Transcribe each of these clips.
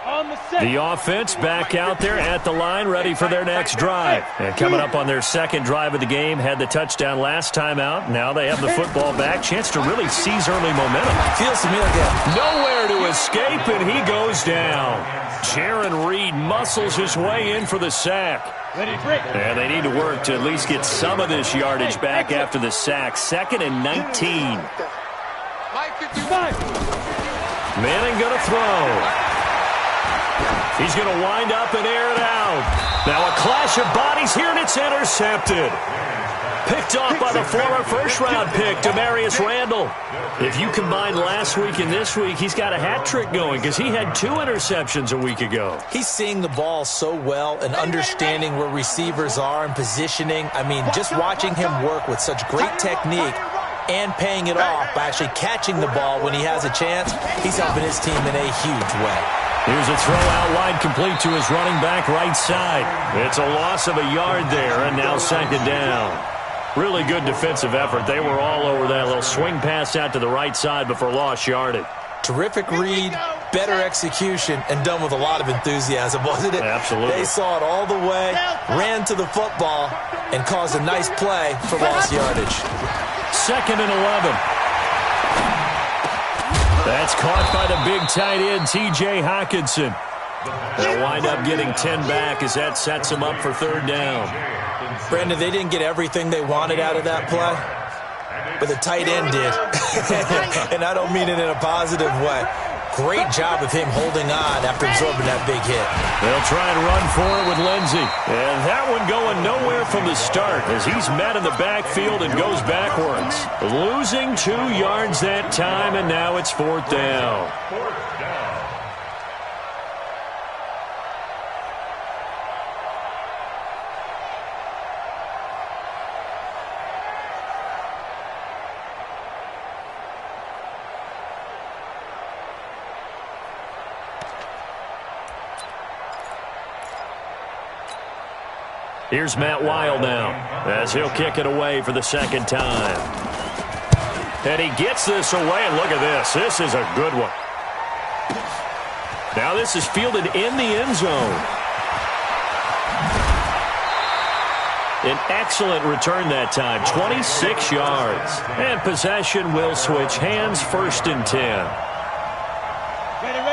The offense back out there at the line, ready for their next drive. And coming up on their second drive of the game, had the touchdown last time out. Now they have the football back. Chance to really seize early momentum. Feels to me like that. Nowhere to escape, and he goes down. Jaron Reed muscles his way in for the sack. And they need to work to at least get some of this yardage back after the sack. 2nd and 19. Manning going to throw. He's going to wind up and air it out. Now a clash of bodies here, and it's intercepted. Picked off by the former first-round pick, Demarius Randall. If you combine last week and this week, he's got a hat trick going because he had 2 interceptions a week ago. He's seeing the ball so well and understanding where receivers are and positioning. I mean, just watching him work with such great technique and paying it off by actually catching the ball when he has a chance, he's helping his team in a huge way. Here's a throw out wide, complete to his running back right side. It's a loss of a yard there, and now 2nd down. Really good defensive effort. They were all over that little swing pass out to the right side before lost yardage. Terrific read, better execution, and done with a lot of enthusiasm, wasn't it? Absolutely. They saw it all the way, ran to the football, and caused a nice play for lost yardage. 2nd and 11. That's caught by the big tight end, T.J. Hockenson. They'll wind up getting 10 back as that sets them up for 3rd down. Brandon, they didn't get everything they wanted out of that play, but the tight end did. And I don't mean it in a positive way. Great job of him holding on after absorbing that big hit. They'll try and run for it with Lindsey. And that one going nowhere from the start as he's met in the backfield and goes backwards. Losing 2 yards that time, and now it's 4th down. Here's Matt Weil now as he'll kick it away for the 2nd time. And he gets this away, and look at this. This is a good one. Now this is fielded in the end zone. An excellent return that time, 26 yards. And possession will switch hands, 1st and 10.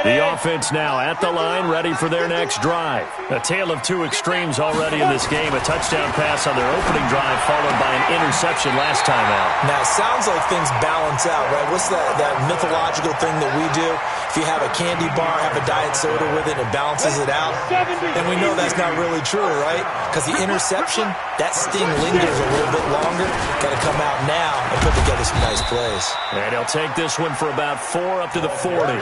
The offense now at the line, ready for their next drive. A tale of 2 extremes already in this game. A touchdown pass on their opening drive, followed by an interception last time out. Now, it sounds like things balance out, right? What's that mythological thing that we do? If you have a candy bar, have a diet soda with it, it balances it out. And we know that's not really true, right? Because the interception, that sting lingers a little bit longer. Got to come out now and put together some nice plays. And he'll take this one for about 4 up to the 40.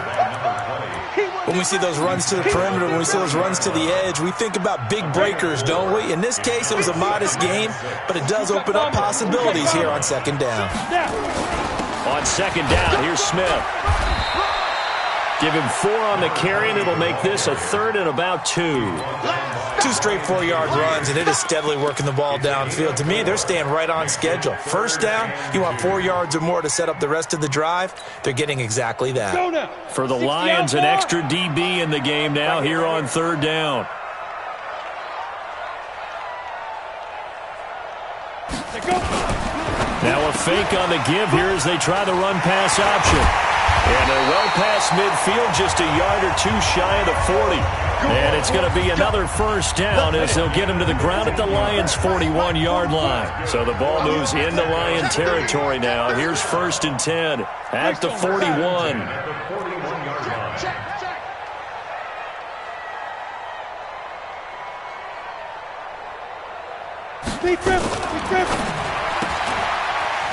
When we see those runs to the perimeter, when we see those runs to the edge, we think about big breakers, don't we? In this case, it was a modest game, but it does open up possibilities here on 2nd down. On 2nd down, here's Smith. Give him 4 on the carry, and it'll make this a 3rd and about 2. 2 straight 4-yard runs, and it is steadily working the ball downfield. To me, they're staying right on schedule. 1st down, you want 4 yards or more to set up the rest of the drive. They're getting exactly that. For the Lions, an extra DB in the game now here on 3rd down. Now a fake on the give here as they try the run-pass option. And they're well past midfield, just a yard or 2 shy of the 40. And it's going to be another 1st down as they'll get him to the ground at the Lions' 41-yard line. So the ball moves into Lion territory now. Here's 1st and 10 at the 41.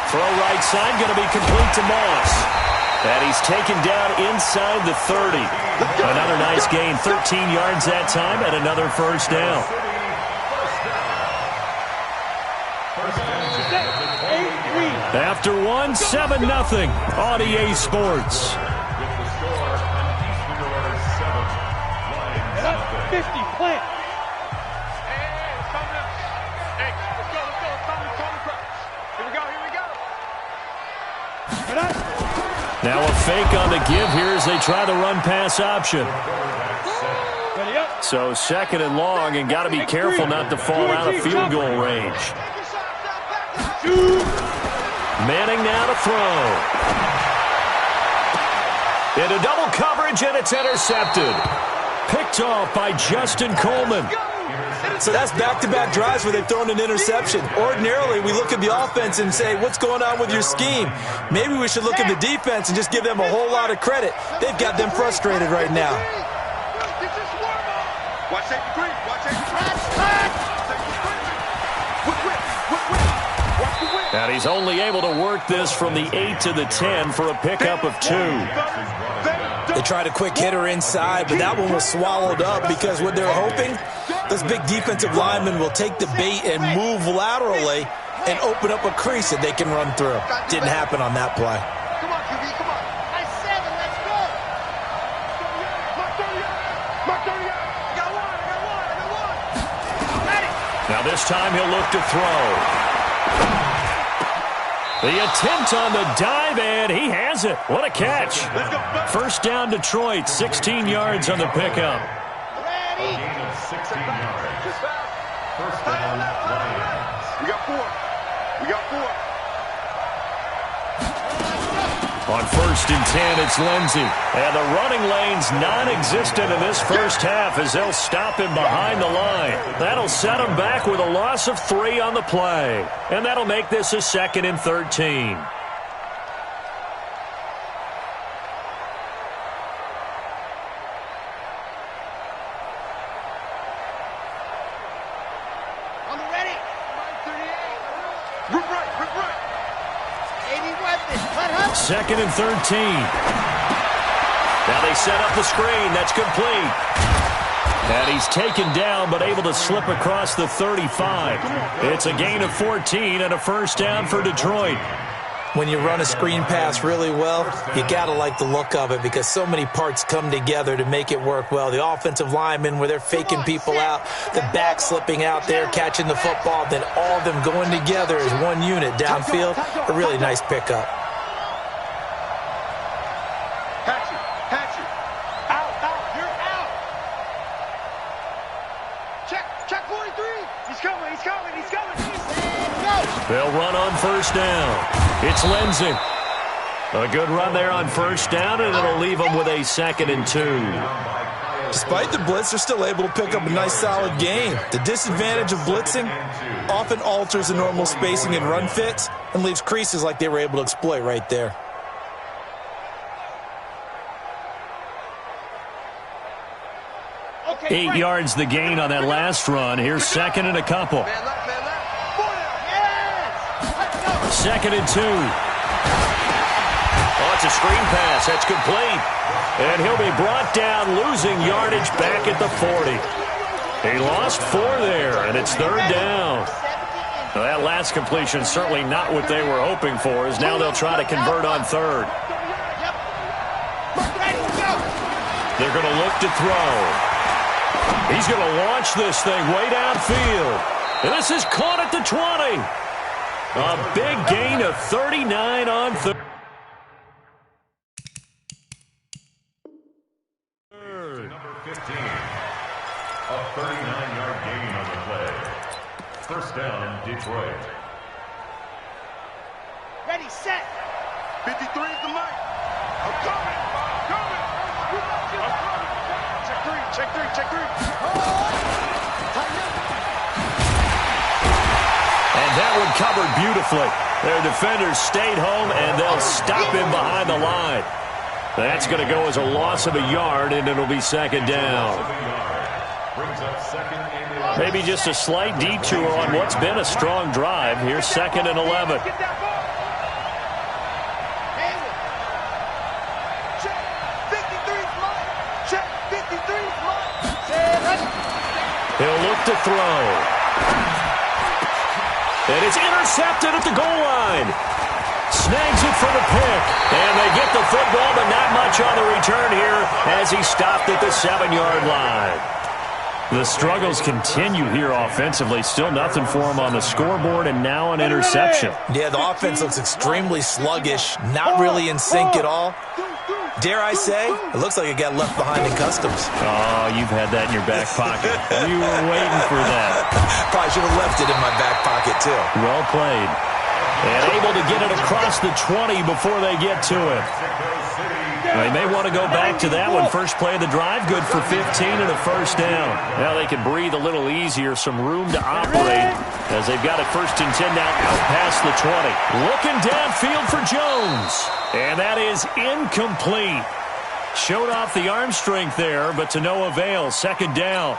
Throw right side, going to be complete to Moss. And he's taken down inside the 30. Another nice gain, 13 yards that time, and another 1st down. After 1, 7-0 on EA Sports. 50, plant. Here we go. Now a fake on the give here as they try the run-pass option. So second and long, and got to be careful not to fall out of field goal range. Manning now to throw. Into double coverage, and it's intercepted. Picked off by Justin Coleman. So that's back-to-back drives where they've thrown an interception. Ordinarily, we look at the offense and say, what's going on with your scheme? Maybe we should look at the defense and just give them a whole lot of credit. They've got them frustrated right now. And he's only able to work this from the 8 to the 10 for a pickup of 2. They tried a quick hitter inside, but that one was swallowed up because what they're hoping, those big defensive linemen will take the bait and move laterally and open up a crease that they can run through. Didn't happen on that play. Come on, QB, come on. Nice 7, let's go. Mark 30 out. I got one. Ready. Now this time he'll look to throw. The attempt on the dive, and he has it. What a catch. First down, Detroit, 16 yards on the pickup. Ready. 16 yards. First down, Lions. We got 4. On first and 10, it's Lindsey. And the running lane's non-existent in this first half as they'll stop him behind the line. That'll set him back with a loss of 3 on the play. And that'll make this a 2nd and 13. On the ready. 38. Rip right. 80 weapons. Cut up. 2nd and 13. Now they set up the screen. That's complete. And he's taken down but able to slip across the 35. It's a gain of 14 and a first down for Detroit. When you run a screen pass really well, you got to like the look of it because so many parts come together to make it work well. The offensive linemen, where they're faking people out, the back slipping out there, catching the football, then all of them going together as one unit downfield. A really nice pickup. Patch it. Out. You're out. Check 43. He's coming. Go. They'll run on first down. It's Lindsey. A good run there on first down, and it'll leave them with a 2nd and 2. Despite the blitz, they're still able to pick up a nice, solid gain. The disadvantage of blitzing often alters the normal spacing and run fits and leaves creases like they were able to exploit right there. Okay, 8 yards the gain on that last run. Here's 2nd and a couple. Man left. 2nd and 2. Oh, it's a screen pass. That's complete. And he'll be brought down, losing yardage back at the 40. He lost 4 there, and it's 3rd down. Well, that last completion certainly not what they were hoping for, as now they'll try to convert on 3rd. They're going to look to throw. He's going to launch this thing way downfield. And this is caught at the 20. A big gain of 39 on 3rd. Number 15. A 39-yard gain on the play. First down, Detroit. Ready, set. 53 is the mic. I'm coming. Check three. And that one covered beautifully. Their defenders stayed home, and they'll stop him behind the line. That's going to go as a loss of a yard, and it'll be 2nd down. Maybe just a slight detour on what's been a strong drive. Here's 2nd and 11. He'll look to throw. And it's intercepted at the goal line. Snags it for the pick. And they get the football, but not much on the return here as he stopped at the 7-yard line. The struggles continue here offensively. Still nothing for them on the scoreboard, and now an interception. Yeah, the offense looks extremely sluggish, not really in sync at all. Dare I say, it looks like it got left behind in customs. Oh, you've had that in your back pocket. You were waiting for that. Probably should have left it in my back pocket, too. Well played. And able to get it across the 20 before they get to it. They may want to go back to that one. First play of the drive, good for 15 and a first down. Now they can breathe a little easier, some room to operate as they've got it first and 10 now out past the 20. Looking downfield for Jones. And that is incomplete. Showed off the arm strength there, but to no avail. Second down.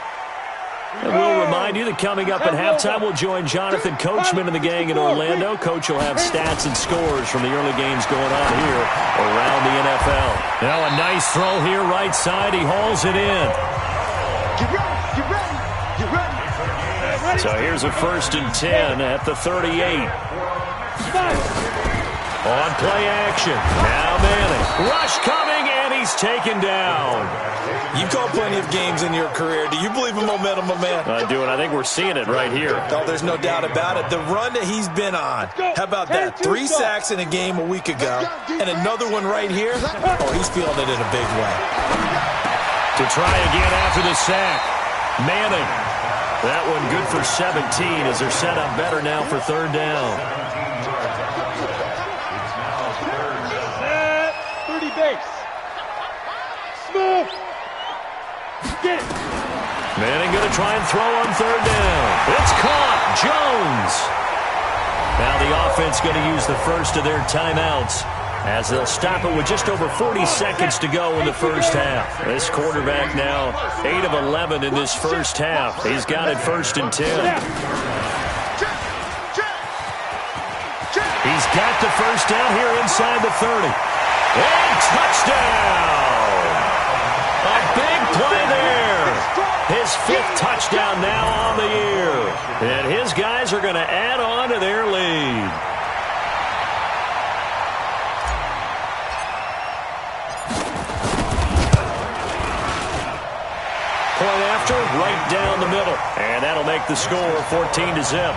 And we'll remind you that coming up at halftime, we'll join Jonathan Coachman and the gang in Orlando. Coach will have stats and scores from the early games going on here around the NFL. Now a nice throw here, right side. He hauls it in. So here's a first and 10 at the 38. On play action. Now Manning. Rush coming, and he's taken down. You've called plenty of games in your career. Do you believe in momentum, my man? I do, and I think we're seeing it right here. Oh, there's no doubt about it. The run that he's been on. How about that? 3 sacks in a game a week ago, and another one right here. Oh, he's feeling it in a big way. To try again after the sack. Manning. That one good for 17 as they're set up better now for third down. 30 base. Smooth. Get it. Manning going to try and throw on third down. It's caught. Jones. Now the offense going to use the first of their timeouts as they'll stop it with just over 40 seconds to go in the first half. This quarterback now 8 of 11 in this first half. He's got it first and 10. He's got the first down here inside the 30. And touchdown! A big play there. His 5th touchdown now on the year. And his guys are going to add on to their lead. Point after, right down the middle. And that'll make the score 14-0.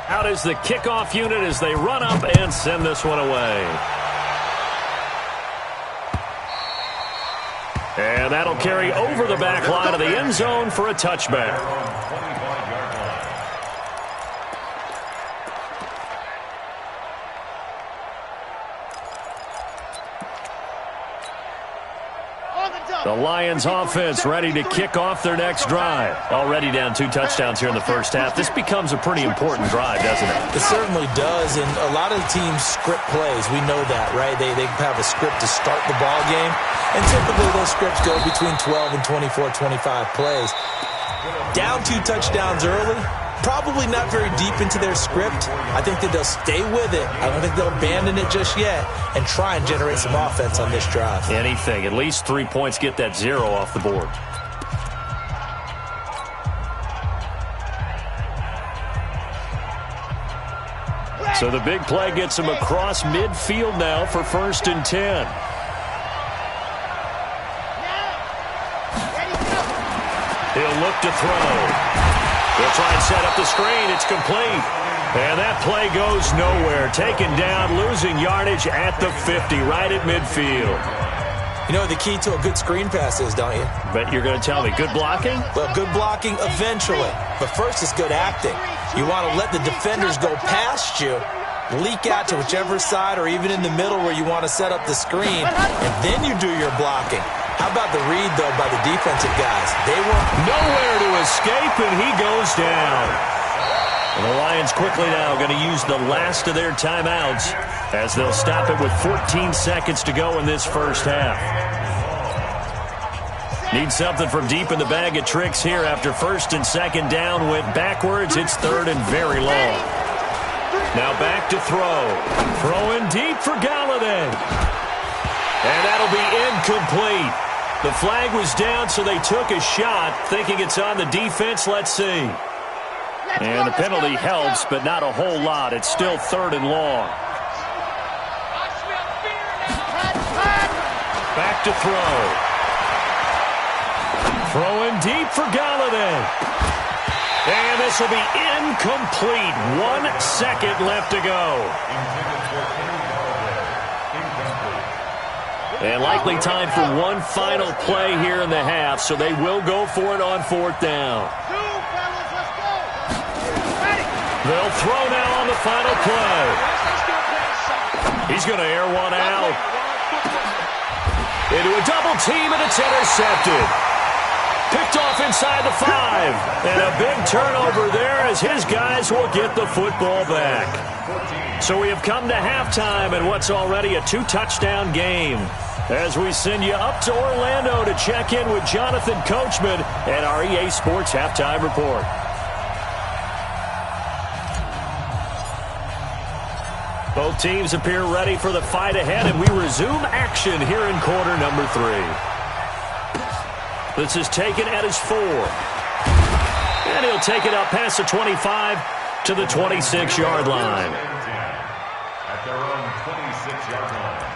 Out is the kickoff unit as they run up and send this one away. And that'll carry over the back line of the end zone for a touchback. The Lions offense ready to kick off their next drive. Already down 2 touchdowns here in the first half. This becomes a pretty important drive, doesn't it? It certainly does, and a lot of the teams script plays. We know that, right? They have a script to start the ball game, and typically those scripts go between 12 and 24, 25 plays. Down 2 touchdowns early, probably not very deep into their script. I think that they'll stay with it. I don't think they'll abandon it just yet and try and generate some offense on this drive. Anything. At least 3 points, get that 0 off the board. So the big play gets him across midfield now for first and 10. He'll look to throw. They'll try and set up the screen. It's complete. And that play goes nowhere. Taken down, losing yardage at the 50, right at midfield. You know what the key to a good screen pass is, don't you? Bet you're going to tell me. Good blocking? Well, good blocking eventually. But first is good acting. You want to let the defenders go past you, leak out to whichever side or even in the middle where you want to set up the screen, and then you do your blocking. How about the read, though, by the defensive guys? They were nowhere to escape, and he goes down. And the Lions quickly now going to use the last of their timeouts as they'll stop it with 14 seconds to go in this first half. Need something from deep in the bag of tricks here after first and second down went backwards. It's third and very long. Now back to throw. Throwing deep for Galladay. And that'll be incomplete. The flag was down, so they took a shot, thinking it's on the defense. Let's see. And the penalty helps, but not a whole lot. It's still third and long. Back to throw. Throwing deep for Galladay. And this will be incomplete. 1 second left to go. And likely time for one final play here in the half, so they will go for it on fourth down. They'll throw now on the final play. He's going to air one out. Into a double team, and it's intercepted. Picked off inside the 5. And a big turnover there as his guys will get the football back. So we have come to halftime in what's already a 2-touchdown game. As we send you up to Orlando to check in with Jonathan Coachman and our EA Sports Halftime Report. Both teams appear ready for the fight ahead, and we resume action here in quarter number 3. This is taken at his 4. And he'll take it up past the 25 to the 26-yard line. At their own 26-yard line.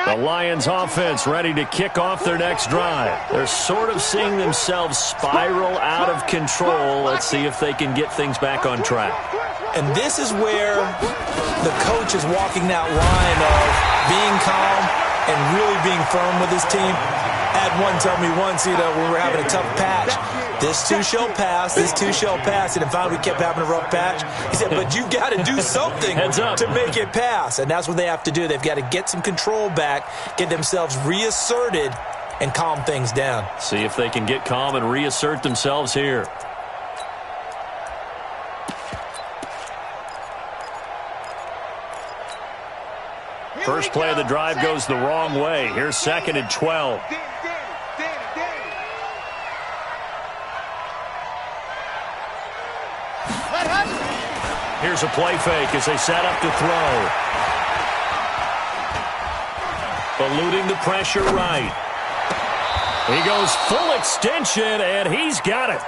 The Lions offense ready to kick off their next drive. They're sort of seeing themselves spiral out of control. Let's see if they can get things back on track. And this is where the coach is walking that line of being calm and really being firm with his team. I had one tell me once, when we were having a tough patch, this too shall pass, this too shall pass. And if finally we kept having a rough patch, he said, but you've got to do something to make it pass. And that's what they have to do. They've got to get some control back, get themselves reasserted, and calm things down. See if they can get calm and reassert themselves here. First play of the drive goes the wrong way. Here's second and 12. Here's a play fake as they set up to throw. Eluding the pressure right. He goes full extension, and he's got it.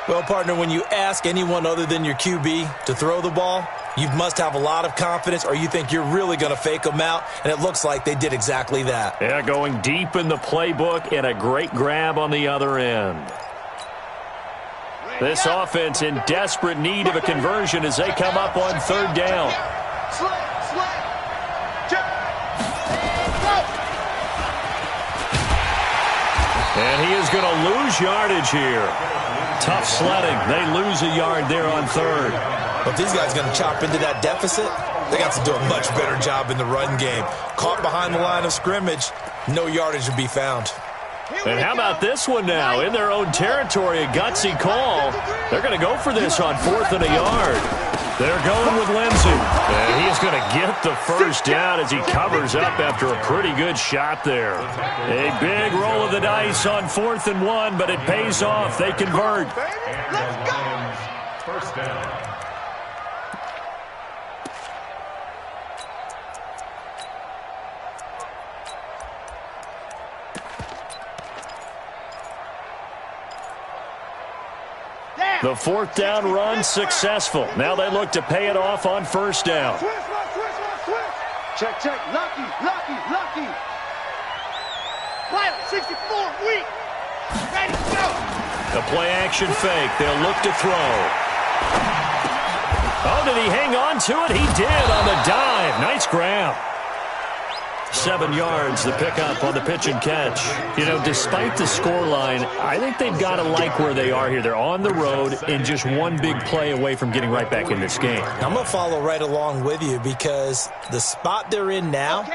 Well, partner, when you ask anyone other than your QB to throw the ball, you must have a lot of confidence, or you think you're really going to fake them out, and it looks like they did exactly that. Yeah, going deep in the playbook and a great grab on the other end. This offense in desperate need of a conversion as they come up on third down. And he is going to lose yardage here. Tough sledding. They lose a yard there on third. But these guys are going to chop into that deficit. They got to do a much better job in the run game. Caught behind the line of scrimmage, no yardage to be found. And how about this one now? In their own territory, a gutsy call. They're going to go for this on 4th and a yard. They're going with Lindsey. And he is going to get the first down as he covers up after a pretty good shot there. A big roll of the dice on 4th and 1, but it pays off. They convert. Let's go. First down. The 4th down run successful. Now they look to pay it off on first down. Check, check. Lucky. Wild, 64, weak. Ready, go. The play action fake. They'll look to throw. Oh, did he hang on to it? He did on the dive. Nice grab. 7 yards, the pickup on the pitch and catch. You know, despite the scoreline, I think they've got to like where they are here. They're on the road and just one big play away from getting right back in this game. I'm going to follow right along with you because the spot they're in now,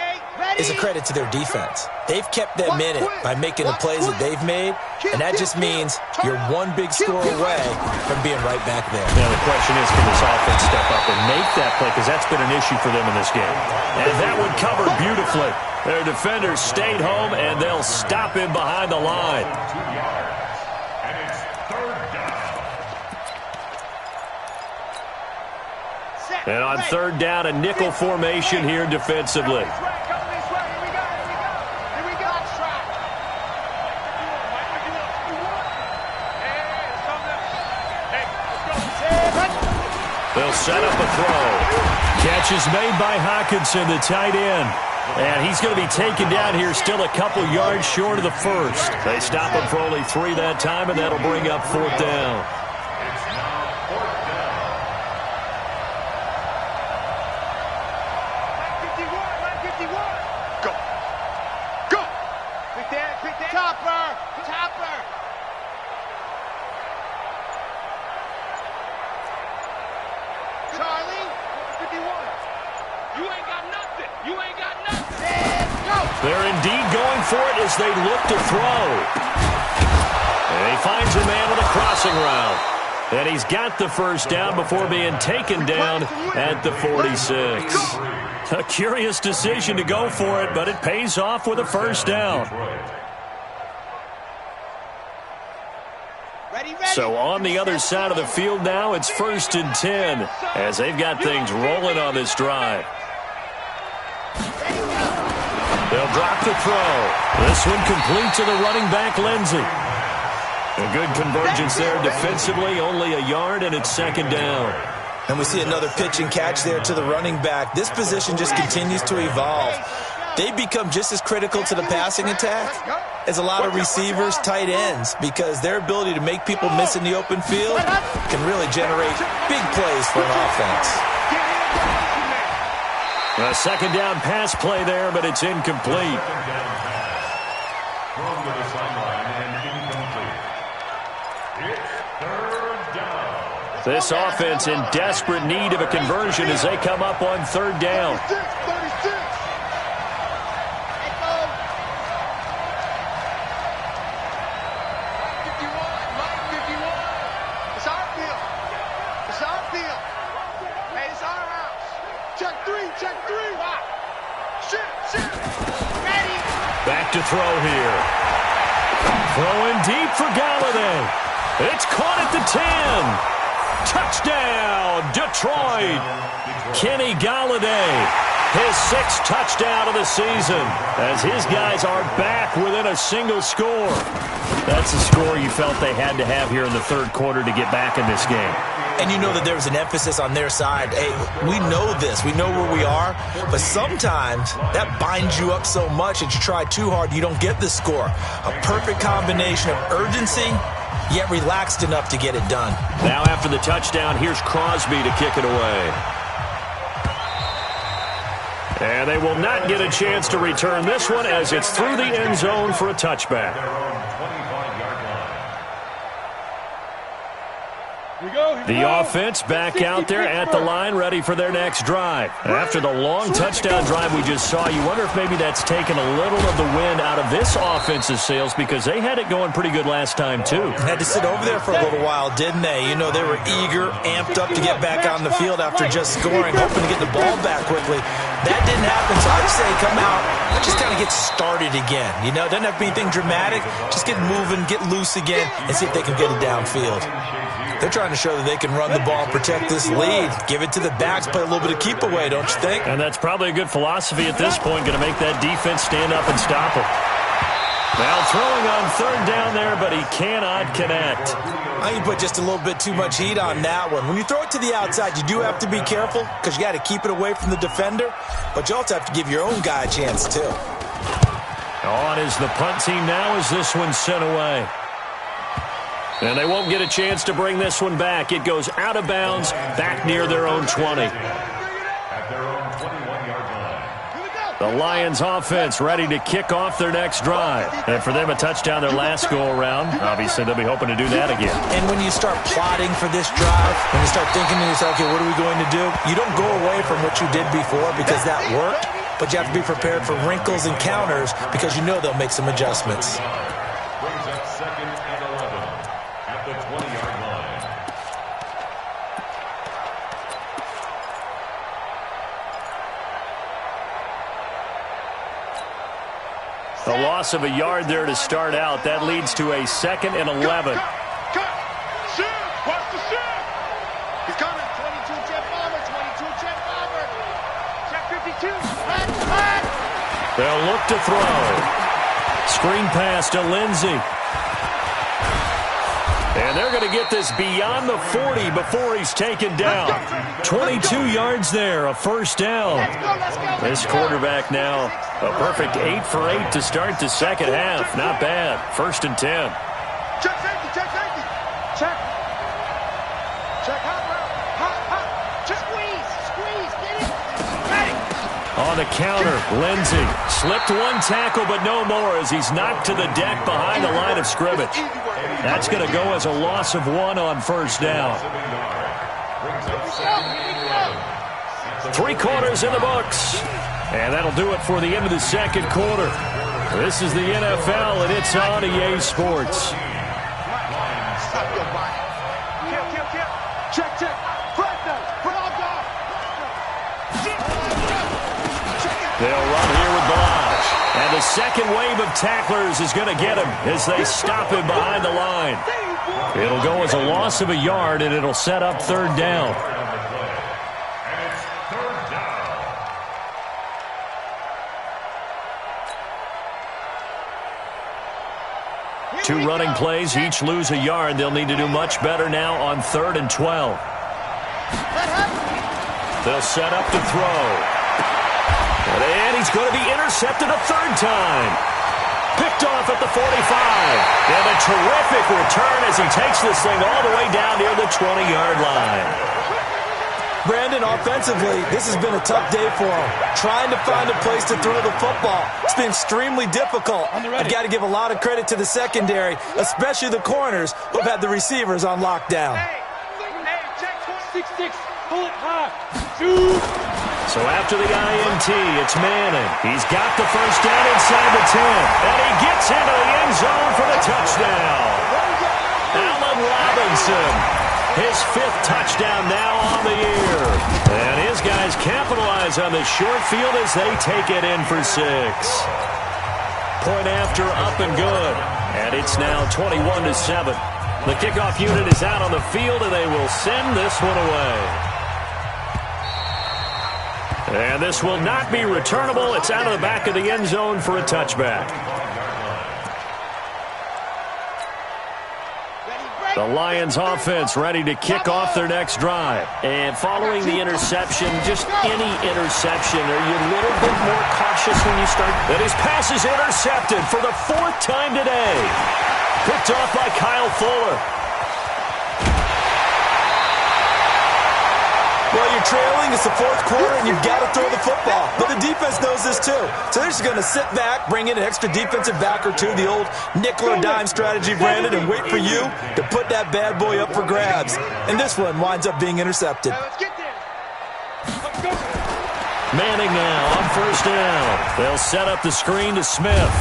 is a credit to their defense. They've kept them in it by making the plays that they've made, and that just means you're one big score away from being right back there. Now the question is, can this offense step up and make that play, because that's been an issue for them in this game. And that one covered beautifully. Their defenders stayed home, and they'll stop him behind the line. 2 yards. And it's third down. And on third down, a nickel formation here defensively. They'll set up a throw. Catch is made by Hawkinson, the tight end. And he's going to be taken down here, still a couple yards short of the first. They stop him for only 3 that time, and that'll bring up fourth down. It's now fourth down. 951. Go. Go. Quick there. Topper. Charlie. 51. You ain't got nothing. They're indeed going for it as they look to throw. And he finds a man with a crossing route. And he's got the first down before being taken down at the 46. A curious decision to go for it, but it pays off with a first down. So on the other side of the field now, it's 1st and 10 as they've got things rolling on this drive. They'll drop the throw. This one complete to the running back, Lindsey. A good convergence there defensively, only a yard, and it's 2nd down. And we see another pitch and catch there to the running back. This position just continues to evolve. They become just as critical to the passing attack as a lot of receivers, tight ends, because their ability to make people miss in the open field can really generate big plays for an offense. A 2nd down pass play there, but it's incomplete. Thrown to the sideline and incomplete. It's third down. This offense in desperate need of a conversion as they come up on 3rd down. 36. Back to throw here. Throwing deep for Galladay. It's caught at the 10. Touchdown, Detroit. Kenny Galladay, his 6th touchdown of the season, as his guys are back within a single score. That's a score you felt they had to have here in the 3rd quarter to get back in this game. And you know that there was an emphasis on their side. Hey, we know this. We know where we are. But sometimes that binds you up so much that you try too hard, you don't get the score. A perfect combination of urgency, yet relaxed enough to get it done. Now after the touchdown, here's Crosby to kick it away. And they will not get a chance to return this one as it's through the end zone for a touchback. The offense back out there at the line, ready for their next drive. After the long touchdown drive we just saw, you wonder if maybe that's taken a little of the wind out of this offense's sails, because they had it going pretty good last time, too. Had to sit over there for a little while, didn't they? You know, they were eager, amped up to get back on the field after just scoring, hoping to get the ball back quickly. That didn't happen, so I'd say come out, just kind of get started again. You know, doesn't have to be anything dramatic. Just get moving, get loose again, and see if they can get it downfield. They're trying to show that they can run the ball and protect this lead. Give it to the backs, play a little bit of keep away, don't you think? And that's probably a good philosophy at this point, going to make that defense stand up and stop him. Now throwing on 3rd down there, but he cannot connect. I think you put just a little bit too much heat on that one. When you throw it to the outside, you do have to be careful because you got to keep it away from the defender, but you also have to give your own guy a chance too. On is the punt team now as this one's sent away. And they won't get a chance to bring this one back. It goes out of bounds, back near their own 20. At their own 21-yard line. The Lions offense ready to kick off their next drive. And for them, a touchdown their last go-around. Obviously, they'll be hoping to do that again. And when you start plotting for this drive, when you start thinking to yourself, okay, what are we going to do? You don't go away from what you did before because that worked. but you have to be prepared for wrinkles and counters because you know they'll make some adjustments. Brings up 2nd and 11 at the 20-yard line. A loss of a yard there to start out. That leads to a 2nd and 11. Cut! Shoot! Watch the shoot! He's coming. 22 jet bomber. 22 jet bomber. Check 52. Hot! They'll look to throw. Screen pass to Lindsey. And they're going to get this beyond the 40 before he's taken down. 22 yards there, a first down. Let's go. This quarterback now, a perfect 8 for 8 to start the second half. Not bad. 1st and 10. Check safety. Check safety. Check. Check hot. Check squeeze. Get it. Got it. On the counter, Lindsey slipped one tackle, but no more as he's knocked to the deck behind the line of scrimmage. That's going to go as a loss of 1 on first down. 3 quarters in the books. And that'll do it for the end of the second quarter. This is the NFL, and it's on EA Sports. Stop your body. Kill. Check. They'll run here with Balaj. And the second wave of tacklers is going to get him as they stop him behind the line. It'll go as a loss of a yard, and it'll set up 3rd down. Two running plays, each lose a yard. They'll need to do much better now on 3rd and 12. They'll set up to throw. And he's going to be intercepted a 3rd time. Picked off at the 45. And a terrific return as he takes this thing all the way down near the 20-yard line. Brandon, offensively, this has been a tough day for him. Trying to find a place to throw the football. It's been extremely difficult. I've got to give a lot of credit to the secondary, especially the corners who have had the receivers on lockdown. Check 6-6. Pull it high. Shoot. So after the INT, it's Manning. He's got the first down inside the 10. And he gets into the end zone for the touchdown. Allen Robinson, his 5th touchdown now on the year. And his guys capitalize on the short field as they take it in for 6. Point after, up and good. And it's now 21-7. The kickoff unit is out on the field, and they will send this one away. And this will not be returnable. It's out of the back of the end zone for a touchback. The Lions offense ready to kick off their next drive. And following the interception, just any interception, are you a little bit more cautious when you start? And his pass is intercepted for the 4th time today. Picked off by Kyle Fuller. Well, you're trailing. It's the 4th quarter, and you've got to throw the football. But the defense knows this, too. So they're just going to sit back, bring in an extra defensive back or two, the old nickel or dime strategy, Brandon, and wait for you to put that bad boy up for grabs. And this one winds up being intercepted. Manning now on first down. They'll set up the screen to Smith.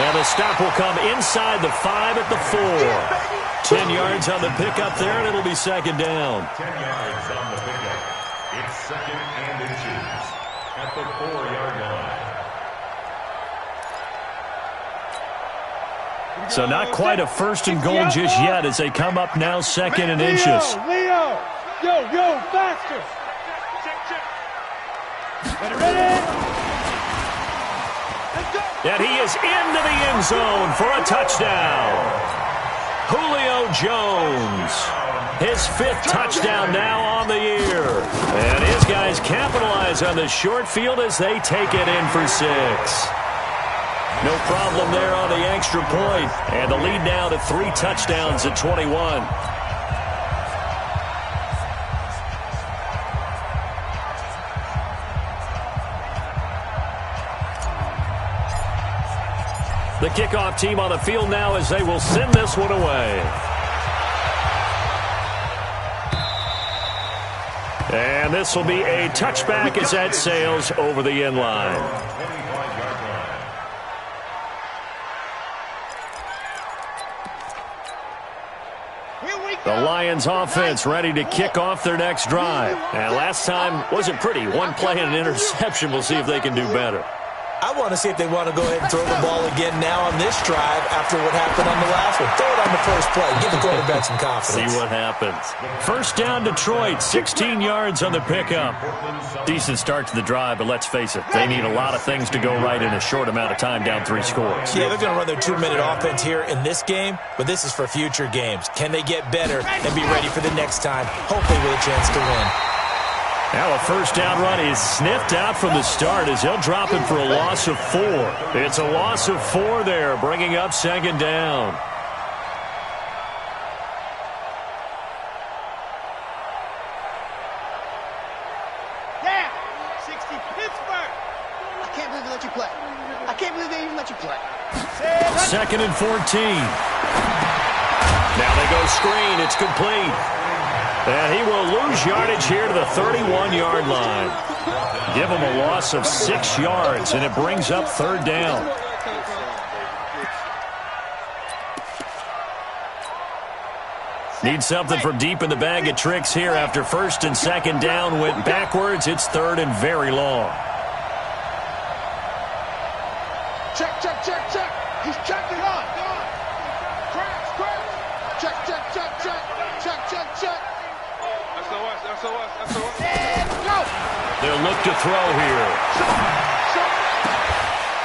And the stop will come inside the 5 at the 4. 10 yards on the pickup there, and it'll be 2nd down. 10 yards on the pickup. It's 2nd and inches at the 4-yard line. So not quite a 1st and goal just yet as they come up now 2nd and inches. Leo! Yo, faster! Ready? And he is into the end zone for a touchdown. Julio Jones, his 5th touchdown now on the year. And his guys capitalize on the short field as they take it in for 6. No problem there on the extra point. And the lead now to 3 touchdowns at 21. The kickoff team on the field now as they will send this one away. And this will be a touchback as that sails over the end line. The Lions offense ready to kick off their next drive. And last time wasn't pretty. One play and an interception. We'll see if they can do better. I want to see if they want to go ahead and throw the ball again now on this drive after what happened on the last one. Throw it on the first play. Give the quarterback some confidence. See what happens. First down, Detroit. 16 yards on the pickup. Decent start to the drive, but let's face it, they need a lot of things to go right in a short amount of time, down 3 scores. Yeah, they're going to run their 2-minute offense here in this game, but this is for future games. Can they get better and be ready for the next time, hopefully with a chance to win? Now a first down run is sniffed out from the start as he'll drop him for a loss of 4. It's a loss of 4 there, bringing up second down. Yeah, 60 Pittsburgh. I can't believe they let you play. I can't believe they even let you play. Second and 14. Now they go screen. It's complete. And he will lose yardage here to the 31-yard line. Give him a loss of 6 yards, and it brings up third down. Need something from deep in the bag of tricks here after first and second down went backwards. It's third and very long. Check, check, check, check. He's checking on. Crash, crash. Check, check, check, check. Check, check, check. SOS. And go. They'll look to throw here.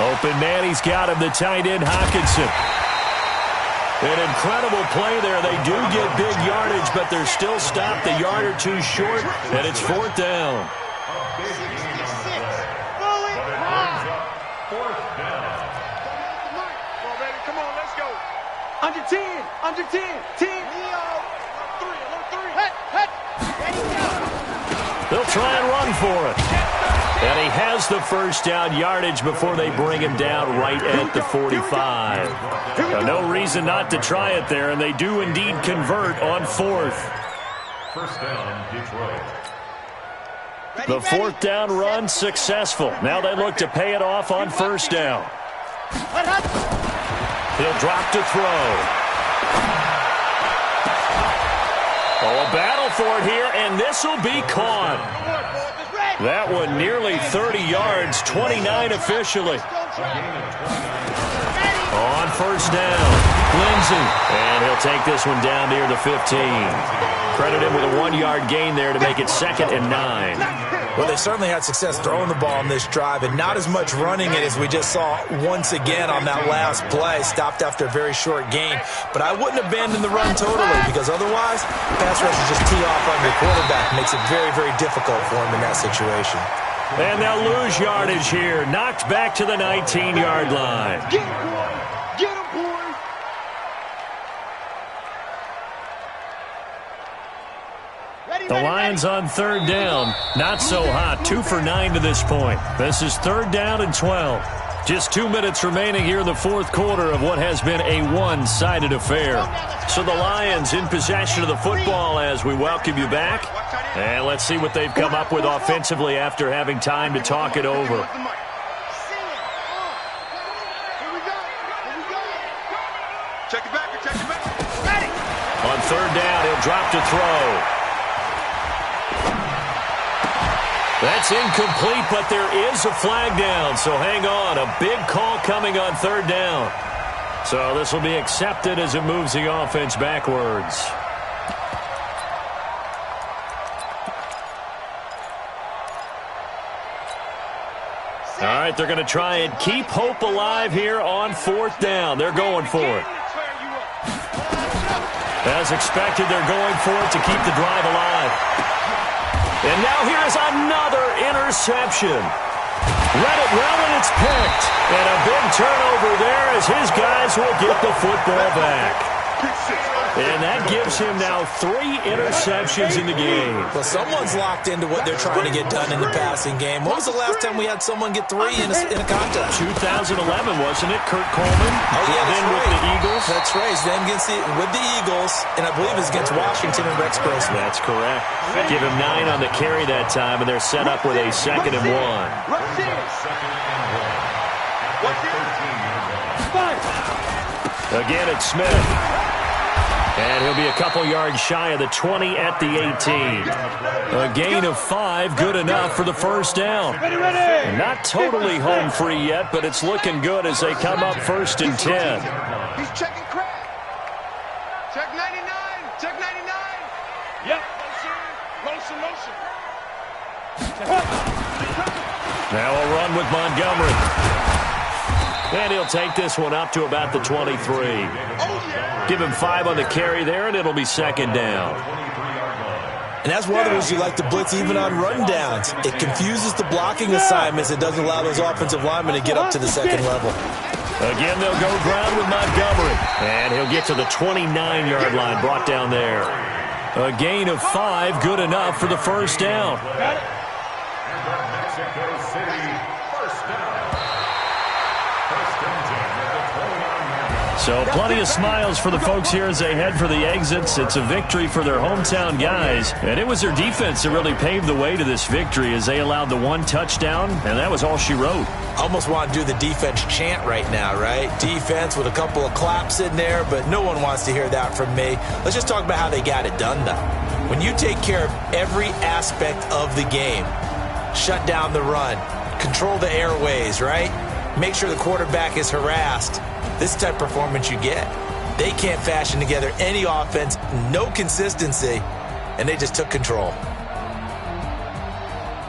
Open man, he's got him, the tight end, Hawkinson. An incredible play there. They do get big yardage, but they're still stopped a yard or two short, and it's fourth down. 66. Fully high. Fourth down. Come on, baby. Come on, let's go. Under 10. Under 10. 10. Leo. Little three. Hut. Ready, go. They'll try and run for it. And he has the first down yardage before they bring him down right at the 45. No reason not to try it there, and they do indeed convert on fourth. First down, Detroit. The fourth down run successful. Now they look to pay it off on first down. He'll drop to throw. Oh, a battle for it here, and this will be caught. That one nearly 30 yards, 29 officially. On first down, Lindsey. And he'll take this one down near the 15. Credit him with a 1-yard gain there to make it 2nd and 9. Well, they certainly had success throwing the ball on this drive, and not as much running it as we just saw once again on that last play. Stopped after a very short gain. But I wouldn't abandon the run totally, because otherwise, pass rushers just tee off on your quarterback. Makes it very, very difficult for him in that situation. And they'll lose yardage here. Knocked back to the 19-yard line. Get him, boy. Get him, boy. The Lions on third down. Not so hot. 2 for 9 to this point. This is third down and 12. Just 2 minutes remaining here in the fourth quarter of what has been a one-sided affair. So the Lions in possession of the football as we welcome you back. And let's see what they've come up with offensively after having time to talk it over. Check it back. Ready. On third down, he'll drop to throw. That's incomplete, but there is a flag down, so hang on. A big call coming on third down. So this will be accepted as it moves the offense backwards. All right, they're going to try and keep hope alive here on fourth down. They're going for it. As expected, they're going for it to keep the drive alive. And now here's another interception. Read it well, and it's picked. And a big turnover there as his guys will get the football back. And that gives him now 3 interceptions in the game. Well, someone's locked into what they're trying to get done in the passing game. When was the last time we had someone get 3 in a contest? 2011, wasn't it? Kurt Coleman. Oh, yeah, then with the Eagles. That's right. Then with the Eagles, and I believe it's against Washington and Rex Grossman. That's correct. Give him 9 on the carry that time, and they're set up with a 2nd and 1. Again, it's Smith. And he'll be a couple yards shy of the 20 at the 18. A gain of 5, good enough for the first down. Not totally home free yet, but it's looking good as they come up 1st and 10. He's checking Craig. Check 99. Check 99. Yep. Motion. Now a run with Montgomery. And he'll take this one up to about the 23. Give him 5 on the carry there, and it'll be 2nd down. And that's one of the reasons you like to blitz even on rundowns. It confuses the blocking assignments. It doesn't allow those offensive linemen to get up to the 2nd level. Again, they'll go ground with Montgomery. And he'll get to the 29-yard line, brought down there. A gain of 5, good enough for the first down. So plenty of smiles for the folks here as they head for the exits. It's a victory for their hometown guys. And it was their defense that really paved the way to this victory as they allowed the 1 touchdown, and that was all she wrote. Almost want to do the defense chant right now, right? Defense with a couple of claps in there, but no one wants to hear that from me. Let's just talk about how they got it done, though. When you take care of every aspect of the game, shut down the run, control the airways, right? Make sure the quarterback is harassed. This type of performance you get. They can't fashion together any offense, no consistency, and they just took control.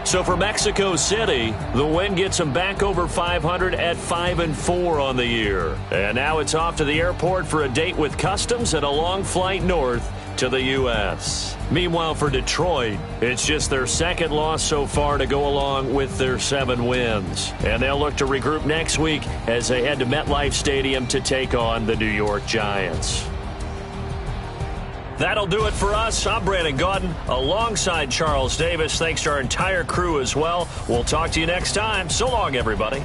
So for Mexico City, the win gets them back over 500 at 5-4 on the year. And now it's off to the airport for a date with Customs and a long flight north to the U.S. Meanwhile, for Detroit, it's just their 2nd loss so far to go along with their 7 wins. And they'll look to regroup next week as they head to MetLife Stadium to take on the New York Giants. That'll do it for us. I'm Brandon Gaudin alongside Charles Davis. Thanks to our entire crew as well. We'll talk to you next time. So long, everybody.